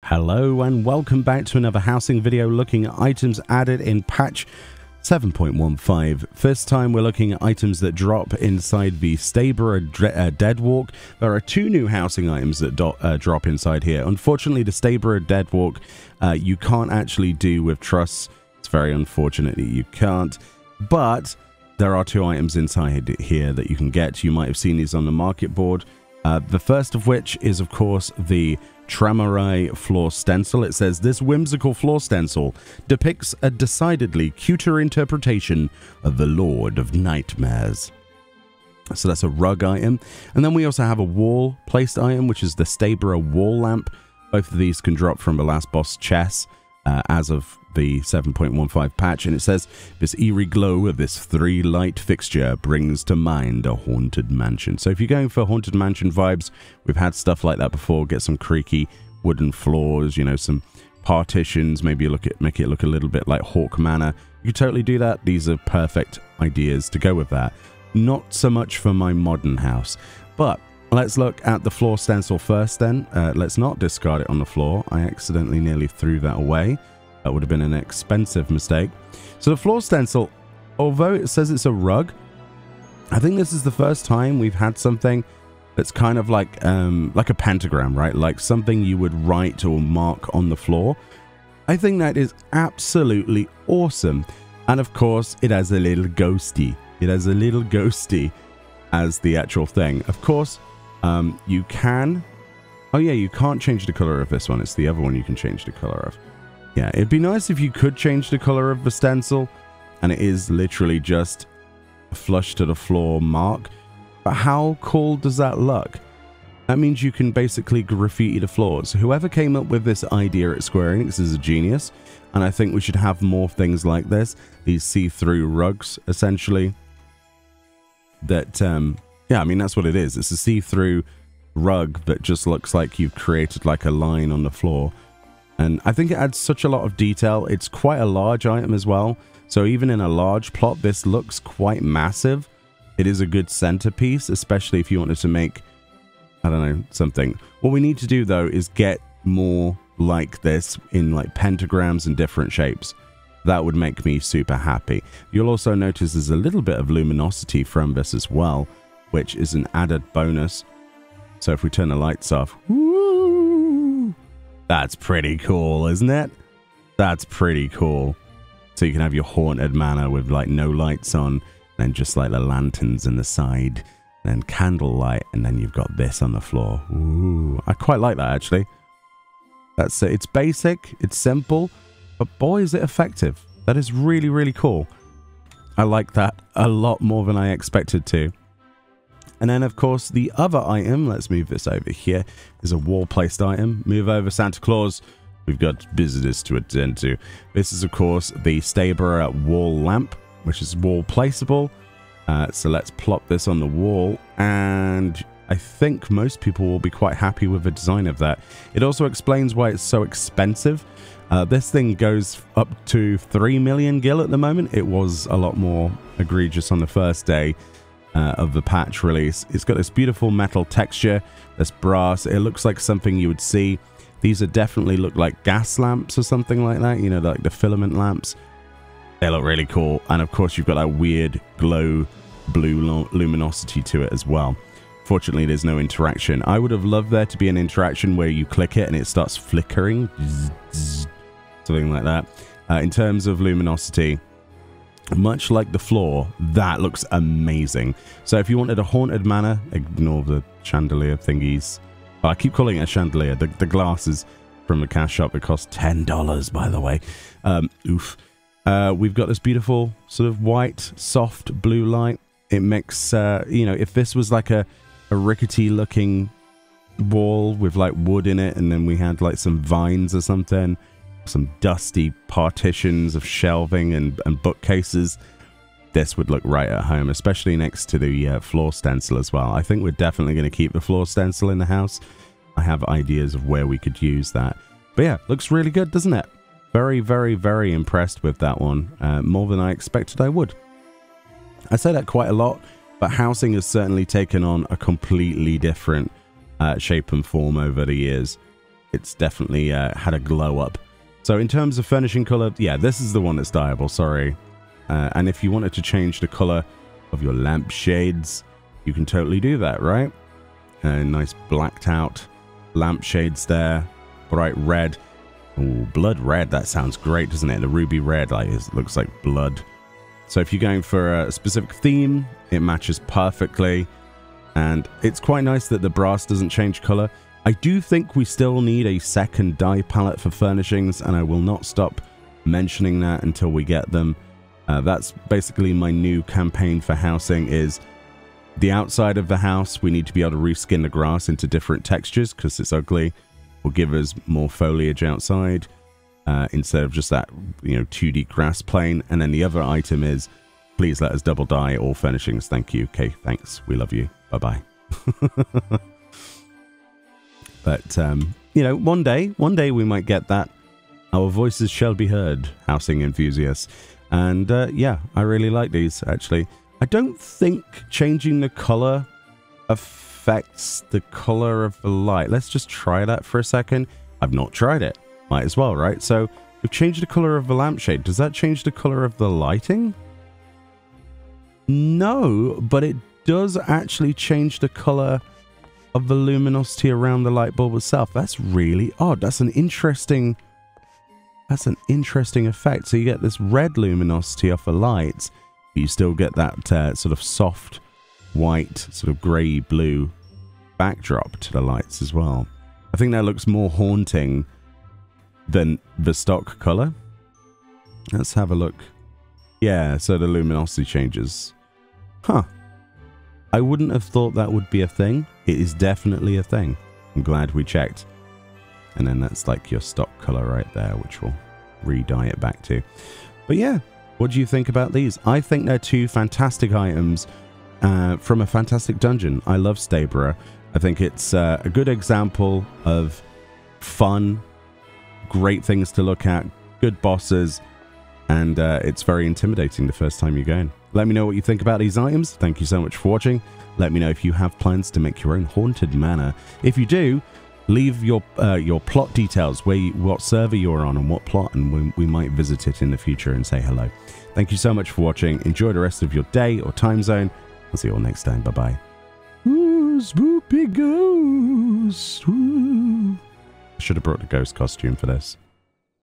Hello and welcome back to another housing video looking at items added in patch 7.15. First time we're looking at items that drop inside the Strayborough Deadwalk. There are two new housing items that drop inside here. Unfortunately, the Strayborough Deadwalk you can't actually do with truss. It's very unfortunate that you can't. But there are two items inside here that you can get. You might have seen these on the market board. The first of which is, of course, the Traumerei floor stencil. It says, this whimsical floor stencil depicts a decidedly cuter interpretation of the Lord of Nightmares. So that's a rug item. And then we also have a wall placed item, which is the Strayborough wall lamp. Both of these can drop from the last boss chest as of the 7.15 patch. And it says, this eerie glow of this three light fixture brings to mind a haunted mansion. So if you're going for haunted mansion vibes, we've had stuff like that before. Get some creaky wooden floors, you know, some partitions, maybe make it look a little bit like Hawk Manor. You could totally do that. These are perfect ideas to go with that. Not so much for my modern house, but let's look at the floor stencil first then. Let's not discard it on the floor. I accidentally nearly threw that away. That would have been an expensive mistake. So the floor stencil, although it says it's a rug, I think this is the first time we've had something that's kind of like a pentagram, right? Like something you would write or mark on the floor. I think that is absolutely awesome. And of course, it has a little ghosty. It has a little ghosty as the actual thing. Of course, you can... Oh yeah, you can't change the color of this one. It's the other one you can change the color of. Yeah, it'd be nice if you could change the color of the stencil, and it is literally just a flush to the floor mark. But how cool does that look? That means you can basically graffiti the floors. Whoever came up with this idea at Square Enix is a genius, and I think we should have more things like this. These see-through rugs, essentially. That, yeah, I mean, that's what it is. It's a see-through rug that just looks like you've created like a line on the floor. And I think it adds such a lot of detail. It's quite a large item as well. So even in a large plot, this looks quite massive. It is a good centerpiece, especially if you wanted to make, I don't know, something. What we need to do, though, is get more like this in like pentagrams and different shapes. That would make me super happy. You'll also notice there's a little bit of luminosity from this as well, which is an added bonus. So if we turn the lights off, woo, that's pretty cool, isn't it? That's pretty cool. So you can have your haunted manor with like no lights on, and just like the lanterns in the side, and then candlelight, and then you've got this on the floor. Ooh, I quite like that actually. That's it. It's basic, it's simple, but boy is it effective. That is really, really cool. I like that a lot more than I expected to. And then, of course, the other item, let's move this over here, is a wall-placed item. Move over, Santa Claus. We've got business to attend to. This is, of course, the Strayborough wall lamp, which is wall-placeable. So let's plop this on the wall, and I think most people will be quite happy with the design of that. It also explains why it's so expensive. This thing goes up to 3 million gil at the moment. It was a lot more egregious on the first day of the patch release. It's got this beautiful metal texture, this brass. It looks like something you would see. These are definitely look like gas lamps or something like that, you know, like the filament lamps. They look really cool. And of course, you've got that weird glow blue luminosity to it as well. Fortunately, there's no interaction. I would have loved there to be an interaction where you click it and it starts flickering, something like that. In terms of luminosity, much like the floor, that looks amazing. So if you wanted a haunted manor, ignore the chandelier thingies. I keep calling it a chandelier. The glasses from the cash shop, it costs $10, by the way. Oof. We've got this beautiful sort of white, soft blue light. It makes, you know, if this was like a rickety looking wall with like wood in it, and then we had like some vines or something, some dusty partitions of shelving and bookcases, this would look right at home, especially next to the floor stencil as well. I think we're definitely going to keep the floor stencil in the house. I have ideas of where we could use that. But yeah, looks really good, doesn't it? Very, very, very impressed with that one. More than I expected I would. I say that quite a lot, but housing has certainly taken on a completely different shape and form over the years. it's definitely had a glow up. So in terms of furnishing color, yeah, this is the one that's dyeable, sorry. And if you wanted to change the color of your lampshades, you can totally do that, right? Nice blacked out lampshades there, bright red. Ooh, blood red, that sounds great, doesn't it? The ruby red, like, it looks like blood. So if you're going for a specific theme, it matches perfectly. And it's quite nice that the brass doesn't change color. I do think we still need a second dye palette for furnishings, and I will not stop mentioning that until we get them. That's basically my new campaign for housing, is the outside of the house, we need to be able to reskin the grass into different textures because it's ugly. Will give us more foliage outside instead of just that, 2D grass plane. And then the other item is, please let us double dye all furnishings. Thank you. Okay, thanks. We love you. Bye-bye. But, one day we might get that. Our voices shall be heard, housing enthusiasts. And, yeah, I really like these, actually. I don't think changing the color affects the color of the light. Let's just try that for a second. I've not tried it. Might as well, right? So, we've changed the color of the lampshade. Does that change the color of the lighting? No, but it does actually change the color of the luminosity around the light bulb itself. That's really odd. That's an interesting effect. So you get this red luminosity off the lights, but you still get that sort of soft white, sort of grey blue backdrop to the lights as well. I think that looks more haunting than the stock color. Let's have a look. Yeah, so the luminosity changes. Huh. I wouldn't have thought that would be a thing. It is definitely a thing. I'm glad we checked. And then that's like your stock color right there, which we'll re-dye it back to. But yeah, what do you think about these? I think they're two fantastic items from a fantastic dungeon. I love Strayborough. I think it's a good example of fun, great things to look at, good bosses, and it's very intimidating the first time you go in. Let me know what you think about these items. Thank you so much for watching. Let me know if you have plans to make your own haunted manor. If you do, leave your plot details, what server you're on and what plot, and we might visit it in the future and say hello. Thank you so much for watching. Enjoy the rest of your day or time zone. I'll see you all next time. Bye-bye. Ooh, spoopy ghost. Ooh. I should have brought the ghost costume for this.